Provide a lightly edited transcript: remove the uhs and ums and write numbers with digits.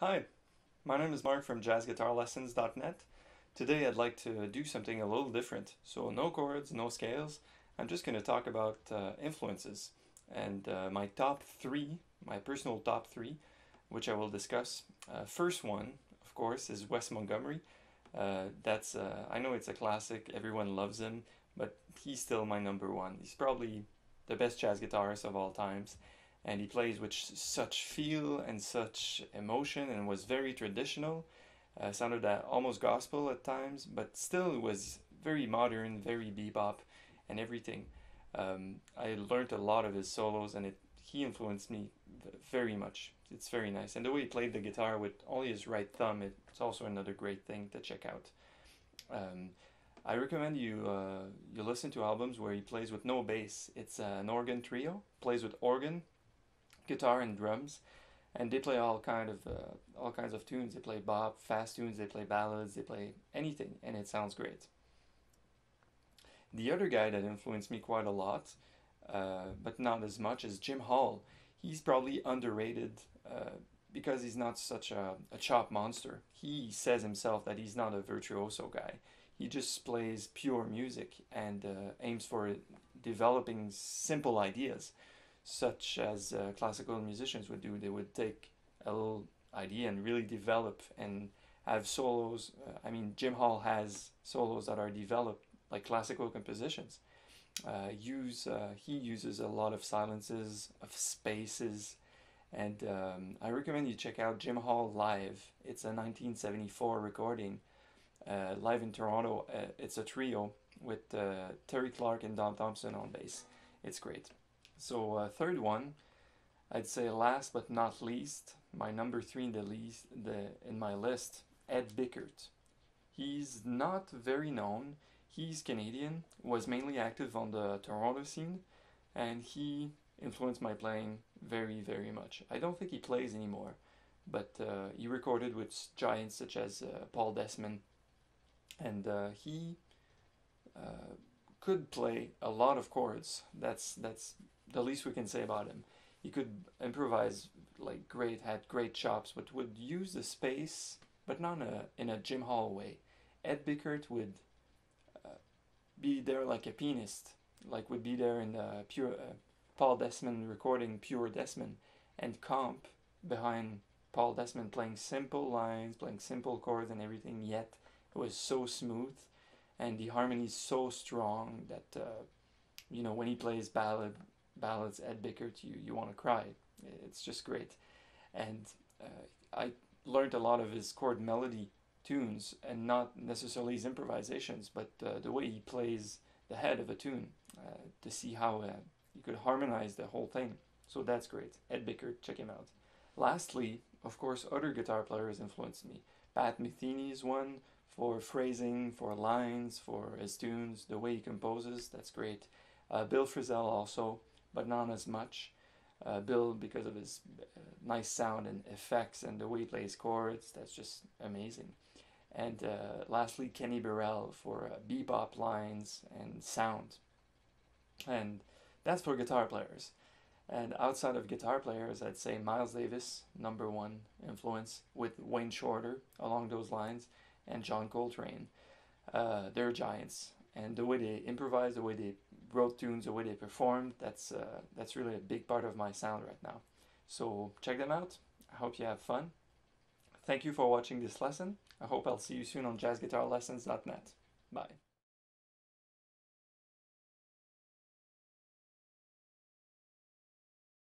Hi, my name is Marc from jazzguitarlessons.net. Today I'd like to do something a little different. So no chords, no scales. I'm just going to talk about influences and my top three, my personal top three, which I will discuss. First one, of course, is Wes Montgomery. I know it's a classic, everyone loves him, but he's still my number one. He's probably the best jazz guitarist of all times, and he plays with such feel and such emotion and was very traditional. Sounded almost gospel at times, but still was very modern, very bebop and everything. I learned a lot of his solos, and he influenced me very much. It's very nice, and the way he played the guitar with only his right thumb, it's also another great thing to check out. um, I recommend you listen to albums where he plays with no bass. It's an organ trio, plays with organ, guitar and drums, and they play all kinds of tunes. They play bop, fast tunes, they play ballads, they play anything, and it sounds great. The other guy that influenced me quite a lot, but not as much, is Jim Hall. He's probably underrated because he's not such a chop monster. He says himself that he's not a virtuoso guy. He just plays pure music and aims for developing simple ideas, such as classical musicians would do. They would take a little idea and really develop and have solos. Jim Hall has solos that are developed like classical compositions. He uses a lot of silences, of spaces, and I recommend you check out Jim Hall live. It's a 1974 recording, live in Toronto. It's a trio with Terry Clark and Don Thompson on bass. It's great. So third one, I'd say last but not least, my number three in my list, Ed Bickert. He's not very known. He's Canadian, was mainly active on the Toronto scene, and he influenced my playing very, very much. I don't think he plays anymore, but he recorded with giants such as Paul Desmond, and he could play a lot of chords. That's the least we can say about him. He could improvise like great, had great chops, but would use the space, but not in a Jim Hall way. Ed Bickert would be there like a pianist, like would be there in the pure Paul Desmond recording Pure Desmond, and comp behind Paul Desmond playing simple lines, playing simple chords and everything, yet it was so smooth and the harmony is so strong that when he plays ballads, Ed Bickert, you want to cry. It's just great. And I learned a lot of his chord melody tunes, and not necessarily his improvisations, but the way he plays the head of a tune, to see how you could harmonize the whole thing. So that's great. Ed Bickert, check him out. Lastly, of course, other guitar players influenced me. Pat Metheny is one, for phrasing, for lines, for his tunes, the way he composes, that's great. Bill Frisell also, but not as much. Bill, because of his nice sound and effects and the way he plays chords, that's just amazing. And lastly, Kenny Burrell for bebop lines and sound. And that's for guitar players. And outside of guitar players, I'd say Miles Davis, number one influence, with Wayne Shorter along those lines, and John Coltrane. They're giants, and the way they improvise, the way they wrote tunes, the way they performed, that's really a big part of my sound right now. So check them out. I hope you have fun. Thank you for watching this lesson. I hope I'll see you soon on jazzguitarlessons.net. Bye.